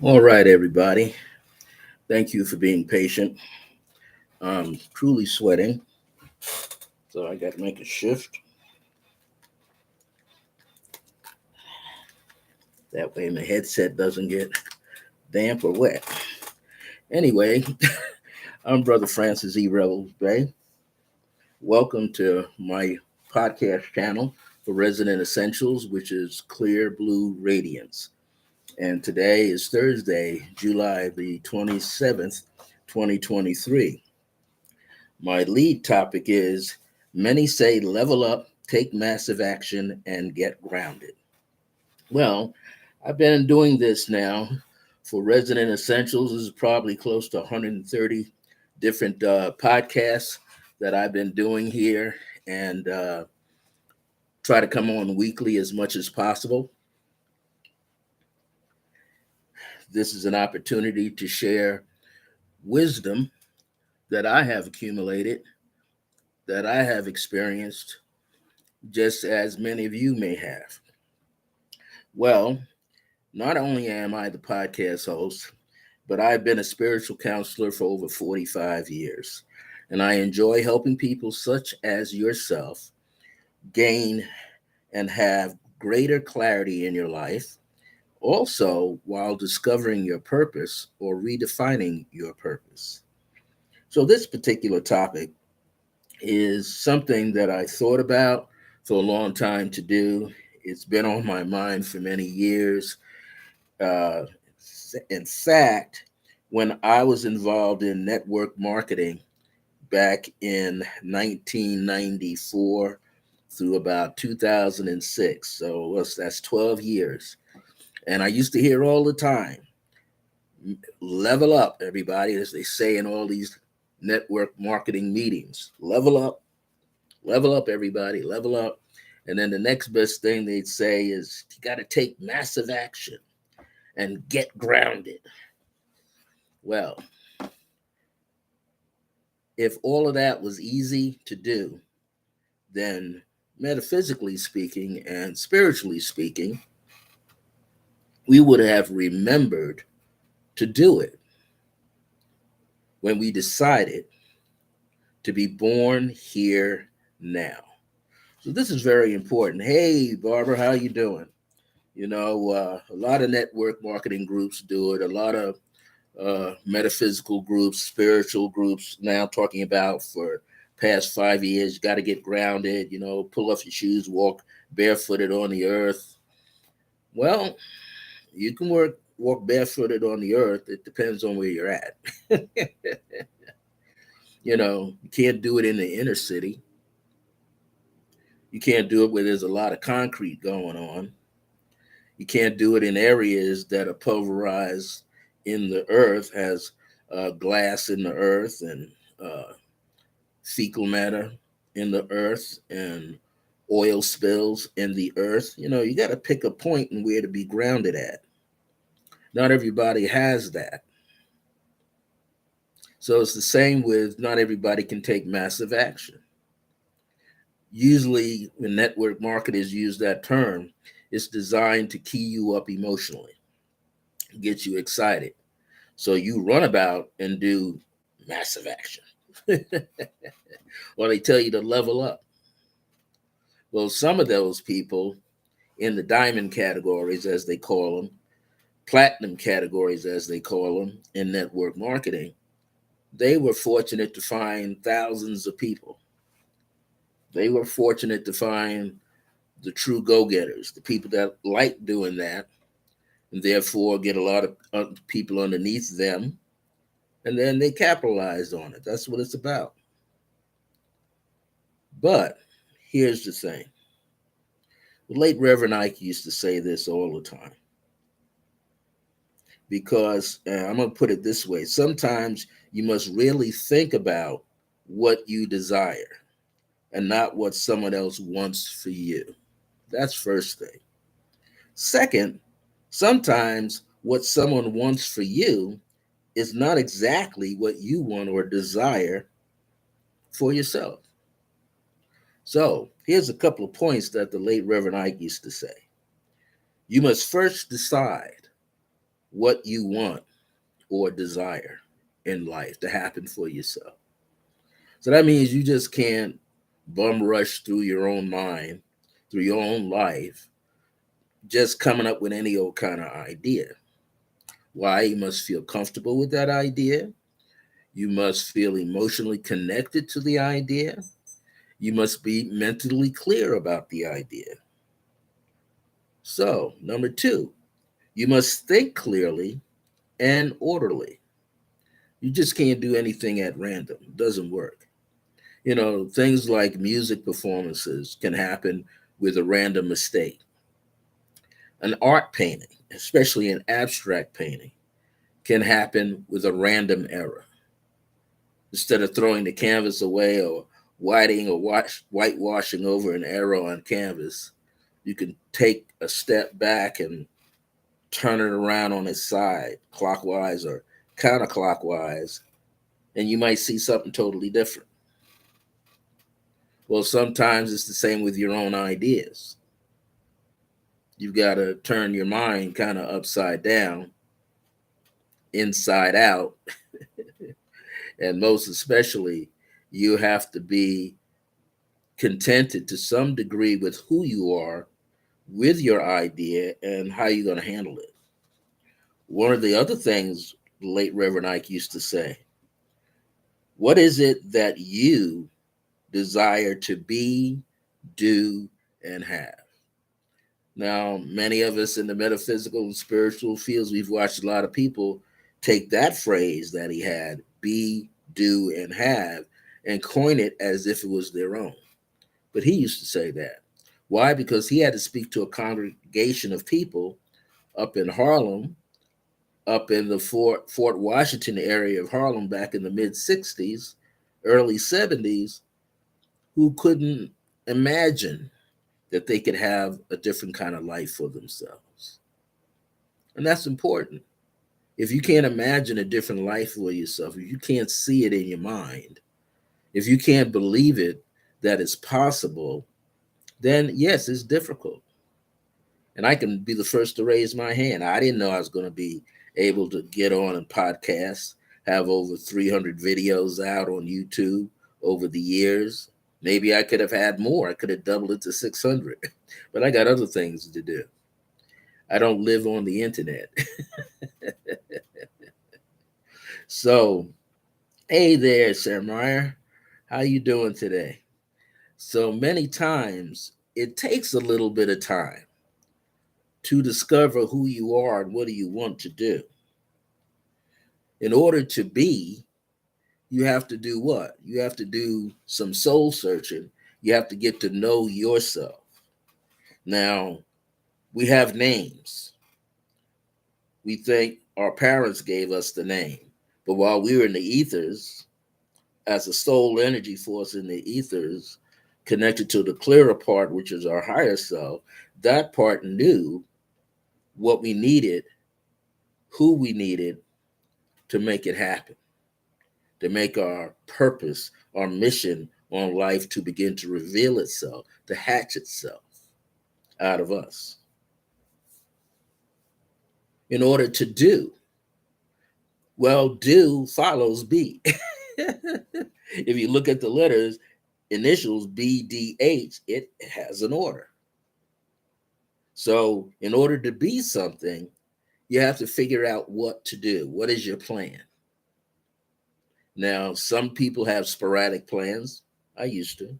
All right, everybody. Thank you for being patient. I'm truly sweating, so I got to make a shift. That way, my headset doesn't get damp or wet. Anyway, I'm Brother Francis E. Revels-Bey. Welcome to my podcast channel for Resident Essentials, which is Clear Blue Radiance. And today is Thursday, July the 27th, 2023. My lead topic is many say level up, take massive action, and get grounded. Well, I've been doing this now for Resident Essentials. This is probably close to 130 different podcasts that I've been doing here and try to come on weekly as much as possible. This is an opportunity to share wisdom that I have accumulated, that I have experienced, just as many of you may have. Well, not only am I the podcast host, but I've been a spiritual counselor for over 45 years. And I enjoy helping people such as yourself gain and have greater clarity in your life, also while discovering your purpose or redefining your purpose. So, this particular topic is something that I thought about for a long time to do. It's been on my mind for many years. Uh, in fact, when I was involved in network marketing back in 1994 through about 2006, so that's 12 years, and I used to hear all the time, level up, everybody, as they say in all these network marketing meetings. Level up, everybody, level up. And then the next best thing they'd say is, you got to take massive action and get grounded. Well, if all of that was easy to do, then metaphysically speaking and spiritually speaking, we would have remembered to do it when we decided to be born here now. So this is very important. Hey, Barbara, how you doing? A lot of network marketing groups do it. A lot of metaphysical groups, spiritual groups now talking about for past 5 years, you got to get grounded, pull off your shoes, walk barefooted on the earth. Well, you can walk barefooted on the earth. It depends on where you're at. You can't do it in the inner city. You can't do it where there's a lot of concrete going on. You can't do it in areas that are pulverized in the earth, has glass in the earth and fecal matter in the earth and oil spills in the earth. You got to pick a point and where to be grounded at. Not everybody has that. So it's the same with not everybody can take massive action. Usually, when network marketers use that term, it's designed to key you up emotionally, get you excited. So you run about and do massive action. Or they tell you to level up. Well, some of those people in the diamond categories, as they call them, platinum categories, as they call them, in network marketing, they were fortunate to find thousands of people. They were fortunate to find the true go-getters, the people that like doing that, and therefore get a lot of people underneath them, and then they capitalized on it. That's what it's about. But here's the thing. The late Reverend Ike used to say this all the time because I'm going to put it this way. Sometimes you must really think about what you desire and not what someone else wants for you. That's first thing. Second, sometimes what someone wants for you is not exactly what you want or desire for yourself. So here's a couple of points that the late Reverend Ike used to say. You must first decide what you want or desire in life to happen for yourself. So that means you just can't bum rush through your own mind, through your own life, just coming up with any old kind of idea. Why? You must feel comfortable with that idea. You must feel emotionally connected to the idea. You must be mentally clear about the idea. So, number two, you must think clearly and orderly. You just can't do anything at random. It doesn't work. Things like music performances can happen with a random mistake. An art painting, especially an abstract painting, can happen with a random error. Instead of throwing the canvas away or whiting or whitewashing over an error on canvas, you can take a step back and turn it around on its side, clockwise or counterclockwise, and you might see something totally different. Well, sometimes it's the same with your own ideas. You've got to turn your mind kind of upside down, inside out, and most especially, you have to be contented to some degree with who you are, with your idea, and how you're going to handle it. One of the other things the late Reverend Ike used to say, what is it that you desire to be, do, and have? Now, many of us in the metaphysical and spiritual fields, we've watched a lot of people take that phrase that he had, be, do, and have, and coin it as if it was their own. But he used to say that. Why? Because he had to speak to a congregation of people up in Harlem, up in the Fort Washington area of Harlem back in the mid 60s, early 70s, who couldn't imagine that they could have a different kind of life for themselves. And that's important. If you can't imagine a different life for yourself, if you can't see it in your mind, if you can't believe it that it's possible, then yes, it's difficult. And I can be the first to raise my hand. I didn't know I was going to be able to get on and podcast, have over 300 videos out on YouTube over the years. Maybe I could have had more. I could have doubled it to 600. But I got other things to do. I don't live on the internet. So, hey there, Sarah Meyer. How you doing today? So many times it takes a little bit of time to discover who you are and what do you want to do. In order to be, you have to do what? You have to do some soul searching. You have to get to know yourself. Now, we have names. We think our parents gave us the name. But while we were in the ethers, as a soul energy force in the ethers, connected to the clearer part, which is our higher self, that part knew what we needed, who we needed to make it happen, to make our purpose, our mission on life to begin to reveal itself, to hatch itself out of us. In order to do, well, do follows be. If you look at the letters, initials BDH, it has an order. So, in order to be something, you have to figure out what to do. What is your plan? Now, some people have sporadic plans. I used to.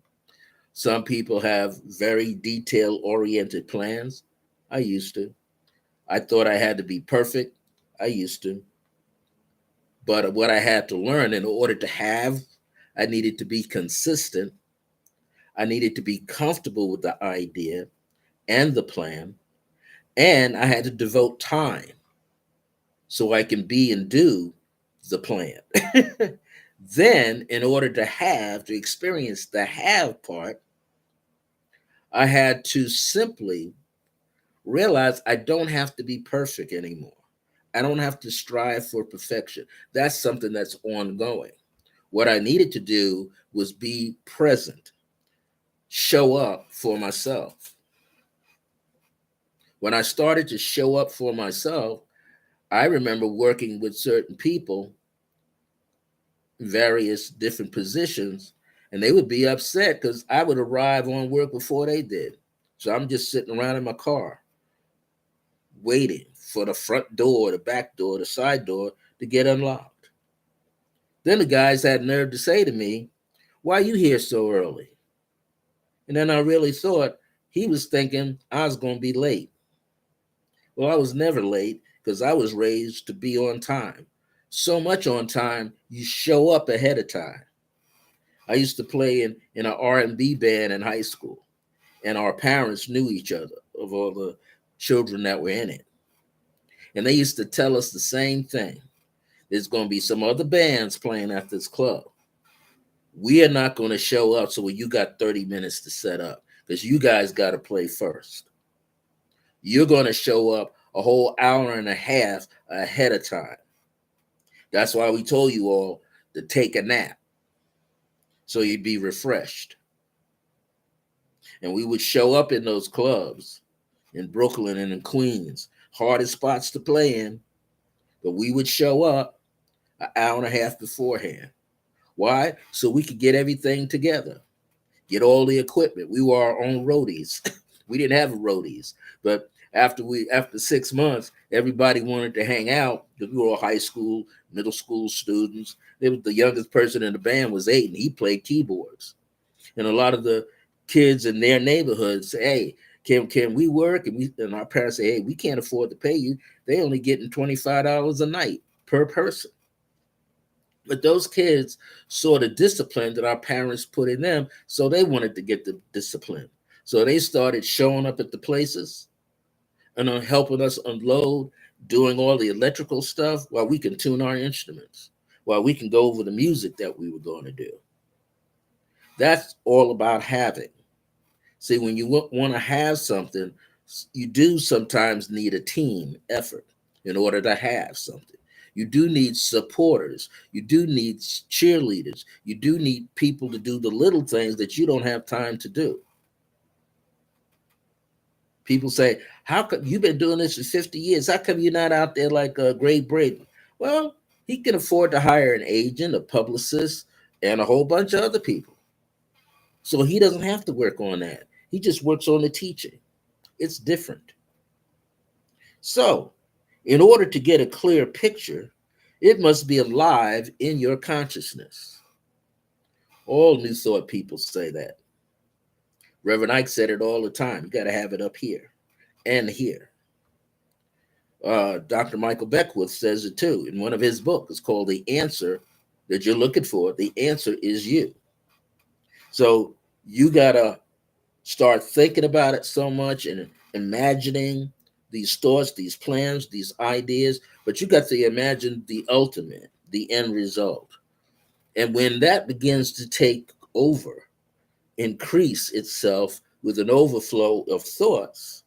Some people have very detail oriented plans. I used to. I thought I had to be perfect. I used to. But what I had to learn in order to have, I needed to be consistent. I needed to be comfortable with the idea and the plan. And I had to devote time so I can be and do the plan. Then, in order to experience the have part, I had to simply realize I don't have to be perfect anymore. I don't have to strive for perfection. That's something that's ongoing. What I needed to do was be present, show up for myself. When I started to show up for myself, I remember working with certain people, various different positions, and they would be upset because I would arrive on work before they did. So I'm just sitting around in my car waiting for the front door, the back door, the side door to get unlocked. Then the guys had nerve to say to me, "Why are you here so early?" And then I really thought he was thinking I was going to be late. Well, I was never late because I was raised to be on time. So much on time, you show up ahead of time. I used to play in an R&B band in high school, and our parents knew each other of all the children that were in it. And they used to tell us the same thing. There's going to be some other bands playing at this club. We are not going to show up so you got 30 minutes to set up because you guys got to play first. You're going to show up a whole hour and a half ahead of time. That's why we told you all to take a nap so you'd be refreshed. And we would show up in those clubs in Brooklyn and in Queens, hardest spots to play in, but we would show up an hour and a half beforehand. Why? So we could get everything together, get all the equipment. We were our own roadies. We didn't have roadies, but after 6 months, everybody wanted to hang out because we were all high school, middle school students. The youngest person in the band was 8, and he played keyboards. And a lot of the kids in their neighborhoods say, "Hey, can we work?" And our parents say, "Hey, we can't afford to pay you." They only getting $25 a night per person. But those kids saw the discipline that our parents put in them, so they wanted to get the discipline. So they started showing up at the places and helping us unload, doing all the electrical stuff while we can tune our instruments, while we can go over the music that we were going to do. That's all about having. See, when you want to have something, you do sometimes need a team effort in order to have something. You do need supporters. You do need cheerleaders. You do need people to do the little things that you don't have time to do. People say, "How come you've been doing this for 50 years? How come you're not out there like Great Britain?" Well, he can afford to hire an agent, a publicist, and a whole bunch of other people. So he doesn't have to work on that. He just works on the teaching. It's different. So, in order to get a clear picture, it must be alive in your consciousness. All New Thought people say that. Reverend Ike said it all the time. You got to have it up here and here. Dr. Michael Beckwith says it too in one of his books. It's called The Answer That You're Looking For. The answer is you. So you got to start thinking about it so much and imagining these thoughts, these plans, these ideas, but you got to imagine the ultimate, the end result. And when that begins to take over, increase itself with an overflow of thoughts,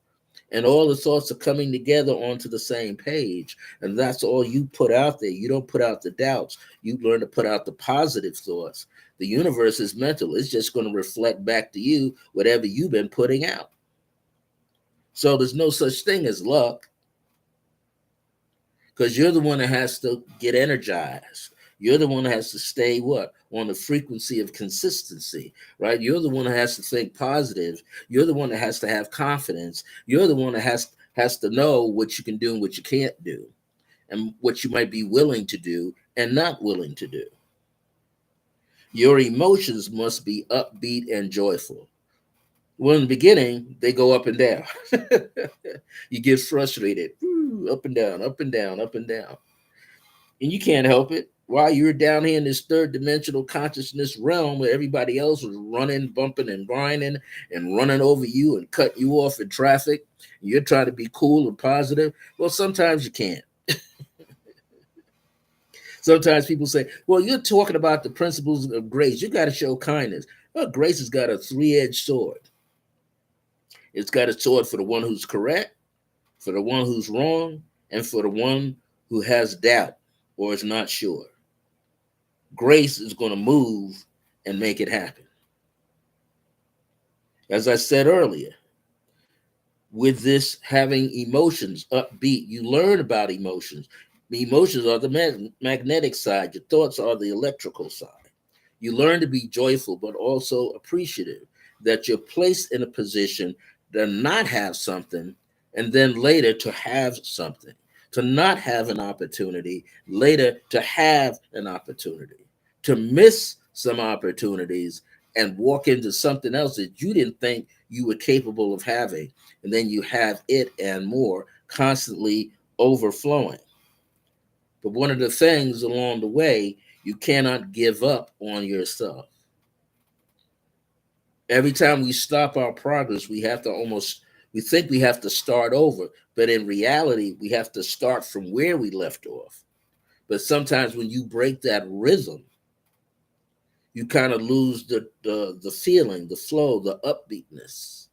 and all the thoughts are coming together onto the same page, and that's all you put out there. You don't put out the doubts. You learn to put out the positive thoughts. The universe is mental. It's just going to reflect back to you whatever you've been putting out. So there's no such thing as luck because you're the one that has to get energized. You're the one that has to stay what? On the frequency of consistency, right? You're the one that has to think positive. You're the one that has to have confidence. You're the one that has to know what you can do and what you can't do, and what you might be willing to do and not willing to do. Your emotions must be upbeat and joyful. Well, in the beginning, they go up and down. You get frustrated, up and down, up and down, up and down. And you can't help it. While you're down here in this third dimensional consciousness realm where everybody else was running, bumping, and grinding and running over you and cutting you off in traffic, and you're trying to be cool and positive. Well, sometimes you can't. Sometimes people say, "Well, you're talking about the principles of grace. You got to show kindness." Well, grace has got a three-edged sword. It's got a sword for the one who's correct, for the one who's wrong, and for the one who has doubt or is not sure. Grace is going to move and make it happen. As I said earlier, with this having emotions upbeat. You learn about emotions. The emotions are the magnetic side, your thoughts are the electrical side. You learn to be joyful, but also appreciative that you're placed in a position to not have something and then later to have something, to not have an opportunity, later to have an opportunity, to miss some opportunities and walk into something else that you didn't think you were capable of having. And then you have it and more constantly overflowing. But one of the things along the way, you cannot give up on yourself. Every time we stop our progress, we think we have to start over. But in reality, we have to start from where we left off. But sometimes when you break that rhythm, you kind of lose the feeling, the flow, the upbeatness,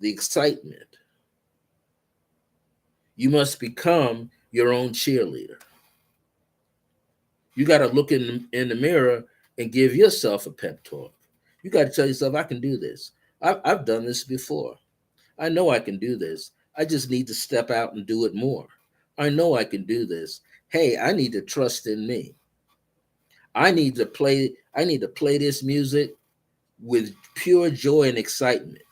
the excitement. You must become your own cheerleader. You got to look in the mirror and give yourself a pep talk. You got to tell yourself, I can do this. I've done this before. I know I can do this. I just need to step out and do it more. I know I can do this. Hey, I need to trust in me. I need to play this music with pure joy and excitement.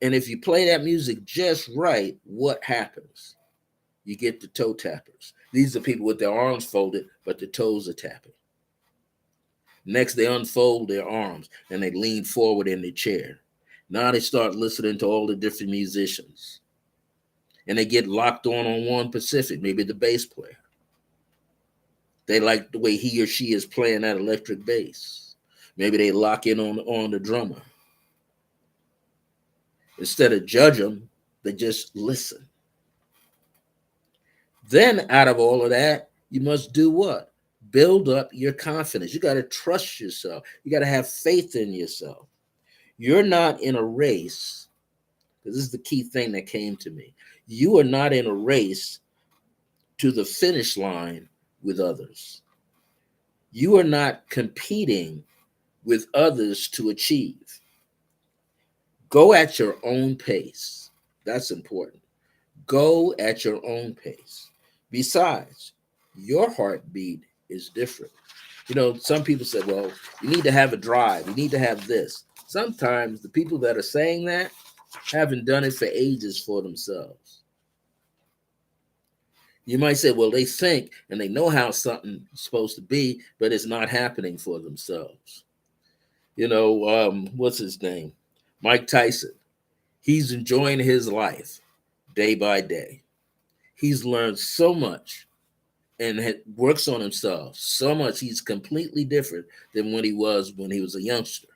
And if you play that music just right, what happens? You get the toe tappers. These are people with their arms folded, but the toes are tapping. Next, they unfold their arms and they lean forward in their chair. Now they start listening to all the different musicians. And they get locked on one Pacific, maybe the bass player. They like the way he or she is playing that electric bass. Maybe they lock in on the drummer. Instead of judge them, they just listen. Then out of all of that, you must do what? Build up your confidence. You got to trust yourself. You got to have faith in yourself. You're not in a race, because this is the key thing that came to me. You are not in a race to the finish line with others. You are not competing with others to achieve. Go at your own pace. That's important. Go at your own pace. Besides, your heartbeat is different. You know, some people say, well, you need to have a drive. You need to have this. Sometimes the people that are saying that haven't done it for ages for themselves. You might say, well, they think and they know how something's supposed to be, but it's not happening for themselves. You know, what's his name? Mike Tyson. He's enjoying his life day by day. He's learned so much and works on himself so much. He's completely different than when he was a youngster,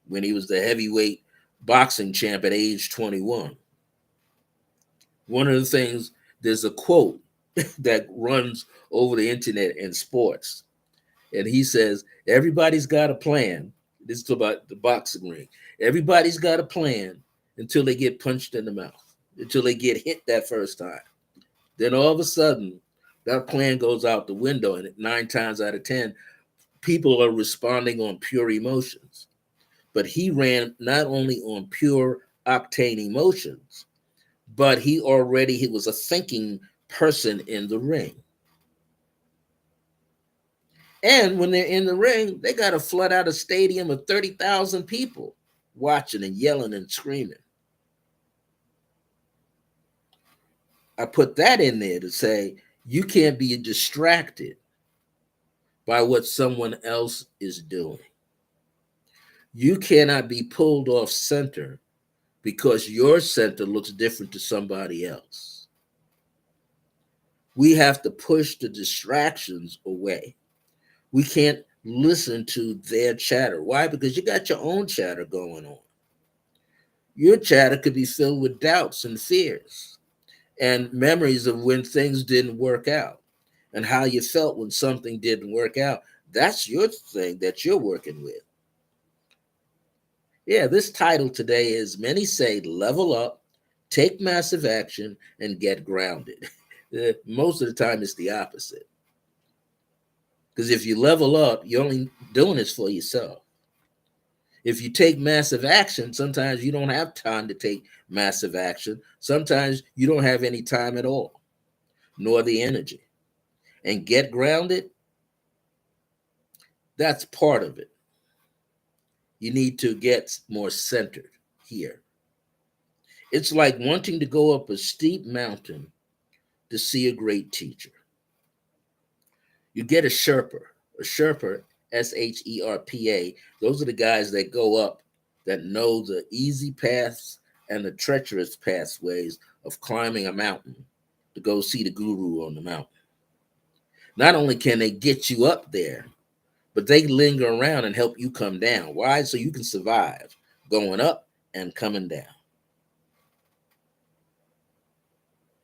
when he was the heavyweight boxing champ at age 21. One of the things, there's a quote that runs over the internet in sports. And he says, everybody's got a plan. This is about the boxing ring. Everybody's got a plan until they get punched in the mouth, until they get hit that first time. Then all of a sudden, that plan goes out the window, and 9 times out of 10, people are responding on pure emotions. But he ran not only on pure octane emotions, but he was a thinking person in the ring. And when they're in the ring, they got to flood out a stadium of 30,000 people watching and yelling and screaming. I put that in there to say you can't be distracted by what someone else is doing. You cannot be pulled off center because your center looks different to somebody else. We have to push the distractions away. We can't listen to their chatter. Why? Because you got your own chatter going on. Your chatter could be filled with doubts and fears and memories of when things didn't work out and how you felt when something didn't work out. That's your thing that you're working with. Yeah, this title today is many say level up, take massive action, and get grounded. Most of the time, it's the opposite. Because if you level up, you're only doing this for yourself. If you take massive action, sometimes you don't have time to take massive action. Sometimes you don't have any time at all, nor the energy. And get grounded, that's part of it. You need to get more centered here. It's like wanting to go up a steep mountain to see a great teacher. You get a Sherpa. A Sherpa, Sherpa, those are the guys that go up that know the easy paths and the treacherous pathways of climbing a mountain to go see the guru on the mountain. Not only can they get you up there, but they linger around and help you come down. Why? So you can survive going up and coming down.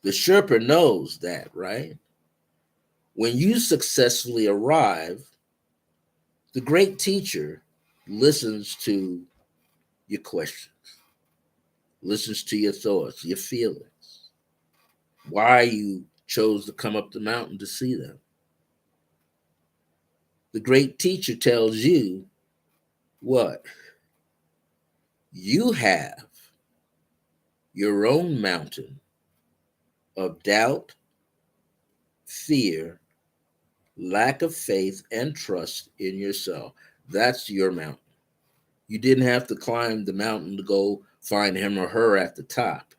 The Sherpa knows that, right? When you successfully arrive, the great teacher listens to your questions, listens to your thoughts, your feelings, why you chose to come up the mountain to see them. The great teacher tells you what? You have your own mountain of doubt, fear, lack of faith, and trust in yourself. That's your mountain. You didn't have to climb the mountain to go find him or her at the top.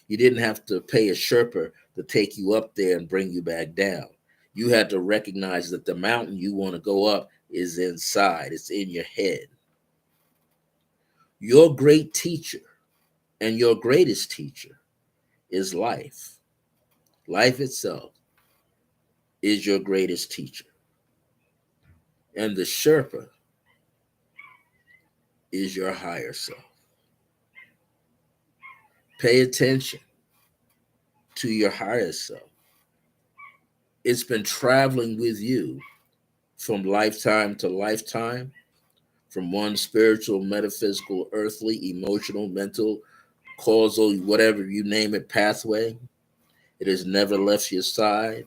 You didn't have to pay a Sherpa to take you up there and bring you back down. You had to recognize that the mountain you want to go up is inside, it's in your head. Your great teacher and your greatest teacher is life. Life itself is your greatest teacher. And the Sherpa is your higher self. Pay attention to your higher self. It's been traveling with you from lifetime to lifetime, from one spiritual, metaphysical, earthly, emotional, mental, causal, whatever you name it, pathway. It has never left your side.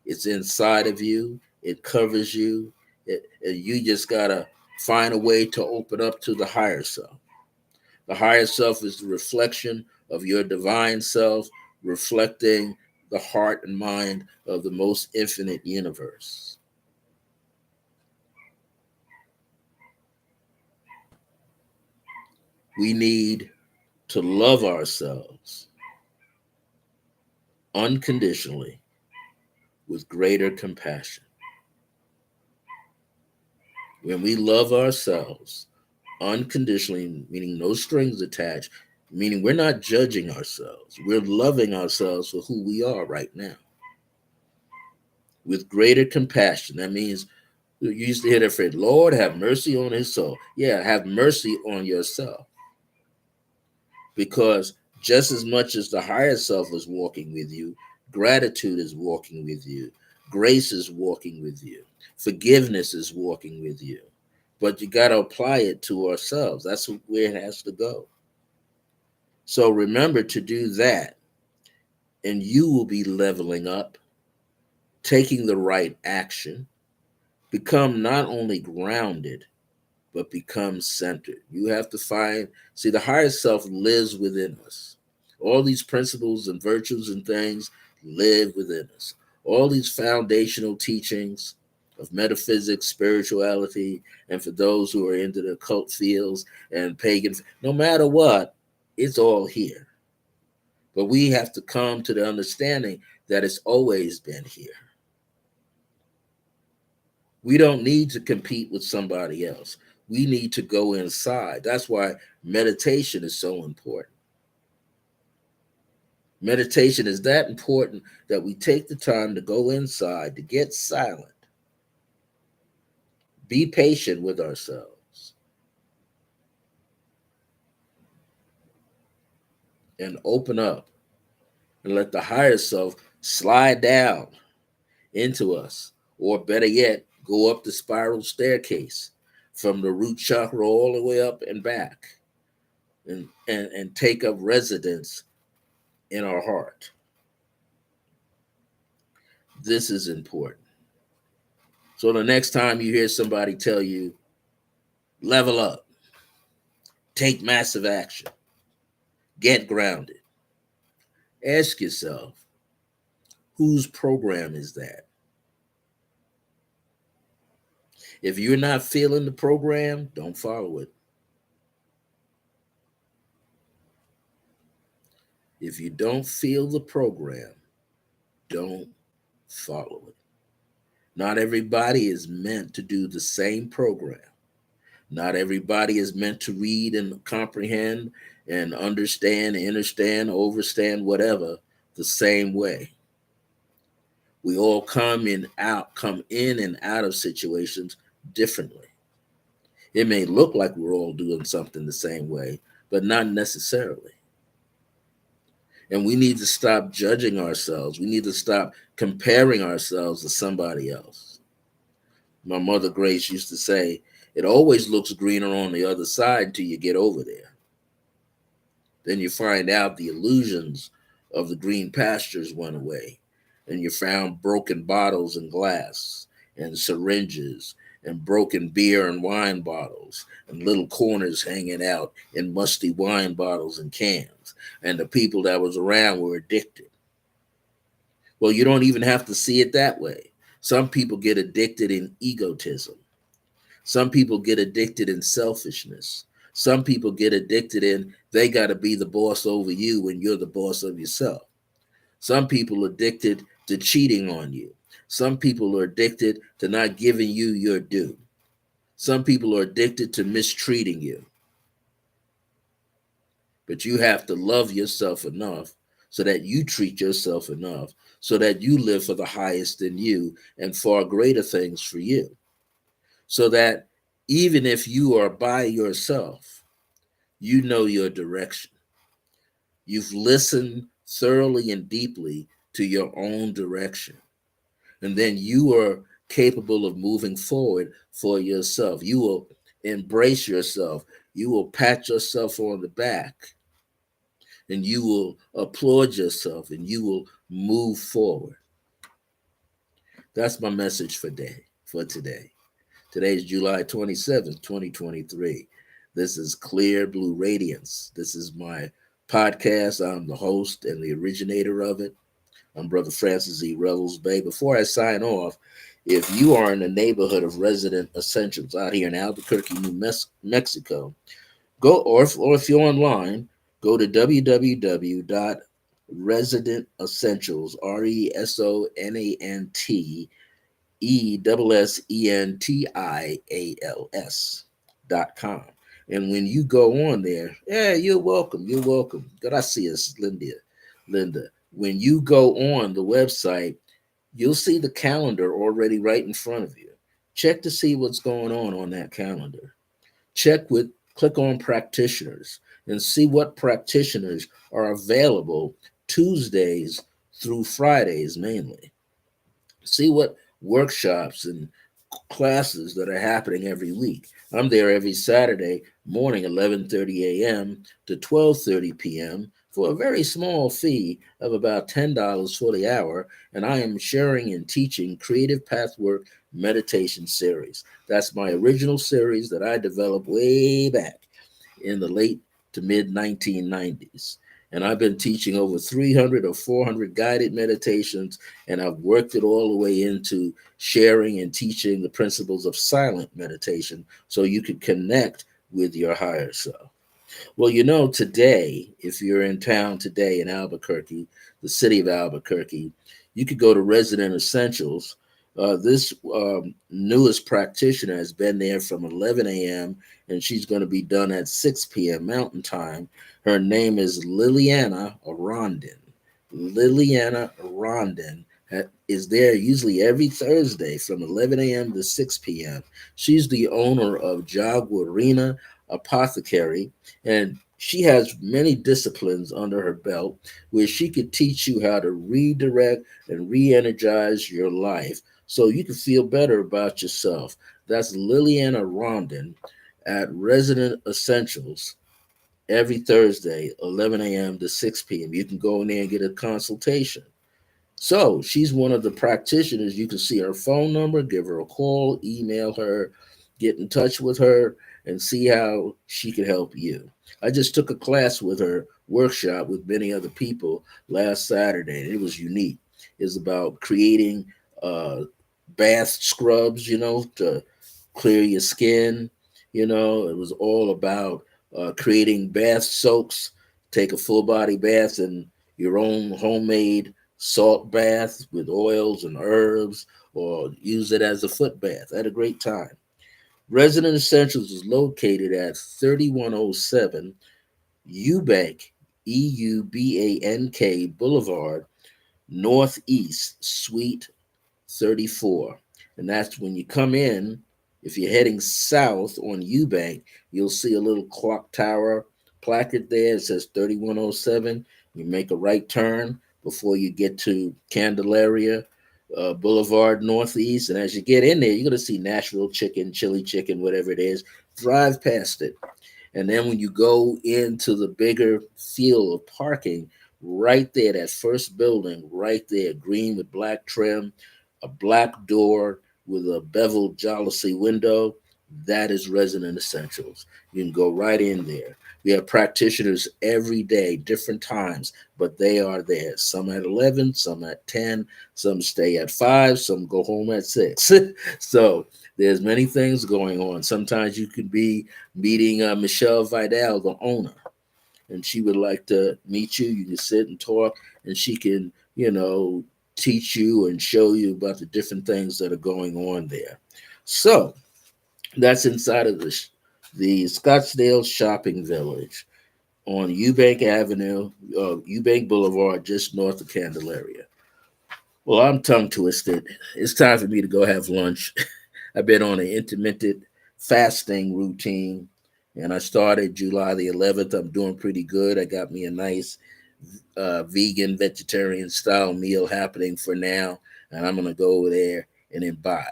It's inside of you. It covers you. You just got to find a way to open up to the higher self. The higher self is the reflection of your divine self, reflecting the heart and mind of the most infinite universe. We need to love ourselves unconditionally with greater compassion. When we love ourselves unconditionally, meaning no strings attached, meaning we're not judging ourselves, we're loving ourselves for who we are right now. With greater compassion, that means you used to hear that phrase, Lord, have mercy on his soul. Yeah, have mercy on yourself. Because just as much as the higher self is walking with you, gratitude is walking with you, grace is walking with you, forgiveness is walking with you. But you got to apply it to ourselves. That's where it has to go. So remember to do that, and you will be leveling up, taking the right action, become not only grounded, but become centered. You have to see, the higher self lives within us. All these principles and virtues and things live within us. All these foundational teachings of metaphysics, spirituality, and for those who are into the occult fields and pagan, no matter what, it's all here. But we have to come to the understanding that it's always been here. We don't need to compete with somebody else. We need to go inside. That's why meditation is so important. Meditation is that important that we take the time to go inside, to get silent, be patient with ourselves, and open up and let the higher self slide down into us, or better yet, go up the spiral staircase from the root chakra all the way up and back, and take up residence in our heart. This is important. So the next time you hear somebody tell you, level up, Take massive action. Get grounded. Ask yourself, whose program is that? If you're not feeling the program, don't follow it. If you don't feel the program, don't follow it. Not everybody is meant to do the same program. Not everybody is meant to read and comprehend and understand, understand, overstand, whatever, the same way. We all come in and out of situations differently. It may look like we're all doing something the same way, but not necessarily. And we need to stop judging ourselves. We need to stop comparing ourselves to somebody else. My mother Grace used to say, it always looks greener on the other side till you get over there. Then you find out the illusions of the green pastures went away, and you found broken bottles and glass, and syringes, and broken beer and wine bottles, and little corners hanging out in musty wine bottles and cans, and the people that was around were addicted. Well, you don't even have to see it that way. Some people get addicted in egotism. Some people get addicted in selfishness. Some people get addicted in they got to be the boss over you when you're the boss of yourself. Some people are addicted to cheating on you. Some people are addicted to not giving you your due. Some people are addicted to mistreating you. But you have to love yourself enough so that you treat yourself enough so that you live for the highest in you and far greater things for you. So that even if you are by yourself, you know your direction. You've listened thoroughly and deeply to your own direction. And then you are capable of moving forward for yourself. You will embrace yourself. You will pat yourself on the back and you will applaud yourself and you will move forward. That's my message for today. Today is July 27th, 2023. This is Clear Blue Radiance. This is my podcast. I'm the host and the originator of it. I'm Brother Francis E. Revels-Bey. Before I sign off, if you are in the neighborhood of Resident Essentials out here in Albuquerque, New Mexico, go, or if you're online, go to www.residentessentials, RESONANTESSENTIALS.com. And when you go on there, yeah, you're welcome. You're welcome. Gracias, Linda. When you go on the website, you'll see the calendar already right in front of you. Check to see what's going on that calendar. Click on practitioners and see what practitioners are available Tuesdays through Fridays mainly. See what workshops and classes that are happening every week. I'm there every Saturday morning, 11:30 a.m. to 12:30 p.m. for a very small fee of about $10 for the hour, and I am sharing and teaching Creative Pathwork Meditation Series. That's my original series that I developed way back in the late to mid 1990s. And I've been teaching over 300 or 400 guided meditations, and I've worked it all the way into sharing and teaching the principles of silent meditation so you can connect with your higher self. Well, today, if you're in town today in Albuquerque, the city of Albuquerque, you could go to Resident Essentials. This newest practitioner has been there from 11 a.m. and she's going to be done at 6 p.m. Mountain Time. Her name is Liliana Rondon. Liliana Rondon is there usually every Thursday from 11 a.m. to 6 p.m. She's the owner of Jaguarina Apothecary, and she has many disciplines under her belt where she could teach you how to redirect and re-energize your life so you can feel better about yourself. That's Liliana Rondon at Resident Essentials every Thursday, 11 a.m. to 6 p.m. You can go in there and get a consultation. So she's one of the practitioners. You can see her phone number, give her a call, email her, get in touch with her, and see how she can help you. I just took a class with her workshop with many other people last Saturday, and it was unique. It's about creating uh, bath scrubs, to clear your skin. It was all about creating bath soaks. Take a full body bath in your own homemade salt bath with oils and herbs, or use it as a foot bath. I had a great time. Resident Essentials is located at 3107 Eubank, EUBANK Boulevard, Northeast, Suite 34. And that's when you come in. If you're heading south on Eubank, you'll see a little clock tower placard there. It says 3107. You make a right turn before you get to Candelaria Boulevard Northeast. And as you get in there, you're going to see Nashville chicken, chili chicken, whatever it is. Drive past it. And then when you go into the bigger field of parking, right there, that first building, right there, green with black trim, a black door with a beveled jalousie window, that is Resident Essentials. You can go right in there. We have practitioners every day, different times, but they are there. Some at 11, some at 10, some stay at 5, some go home at 6. So there's many things going on. Sometimes you could be meeting Michelle Vidal, the owner, and she would like to meet you. You can sit and talk, and she can, teach you and show you about the different things that are going on there. So that's inside of the Scottsdale Shopping Village on Eubank Avenue, Eubank Boulevard, just north of Candelaria. Well, I'm tongue twisted. It's time for me to go have lunch. I've been on an intermittent fasting routine, and I started July the 11th. I'm doing pretty good. I got me a nice vegan, vegetarian style meal happening for now, and I'm going to go over there and imbibe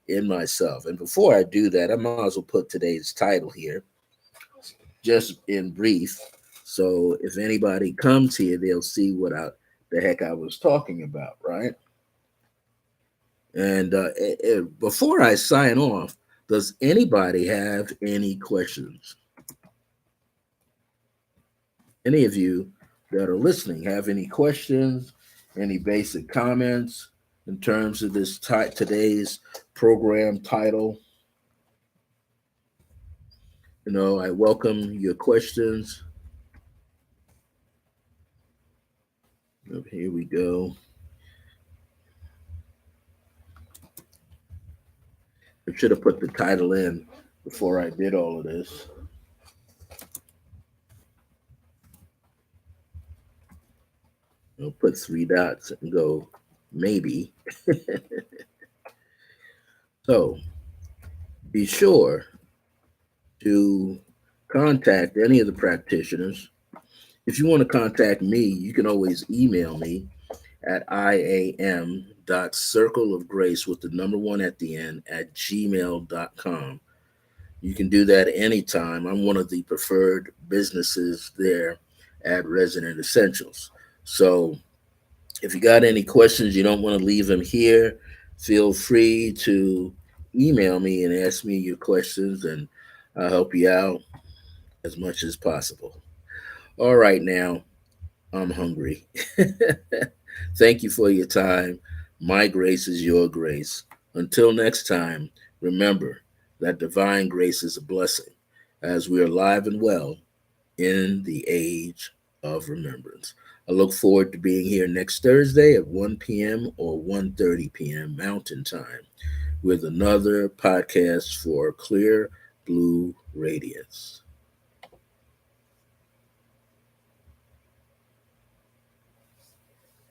in myself. And before I do that, I might as well put today's title here, just in brief. So if anybody comes here, they'll see the heck I was talking about, right? And before I sign off, does anybody have any questions? Any of you that are listening have any questions, any basic comments in terms of today's program title? I welcome your questions. Here we go. I should have put the title in before I did all of this. I'll put three dots and go maybe. So be sure to contact any of the practitioners. If you want to contact me, you can always email me at iam.circleofgrace with the number one at the end at gmail.com. You can do that anytime. I'm one of the preferred businesses there at Resident Essentials. So if you got any questions, you don't want to leave them here, feel free to email me and ask me your questions, and I'll help you out as much as possible. All right, now I'm hungry. Thank you for your time. My grace is your grace. Until next time, remember that divine grace is a blessing as we are alive and well in the age of remembrance. I look forward to being here next Thursday at 1 p.m. or 1:30 p.m. Mountain Time with another podcast for Clear Blue Radiance.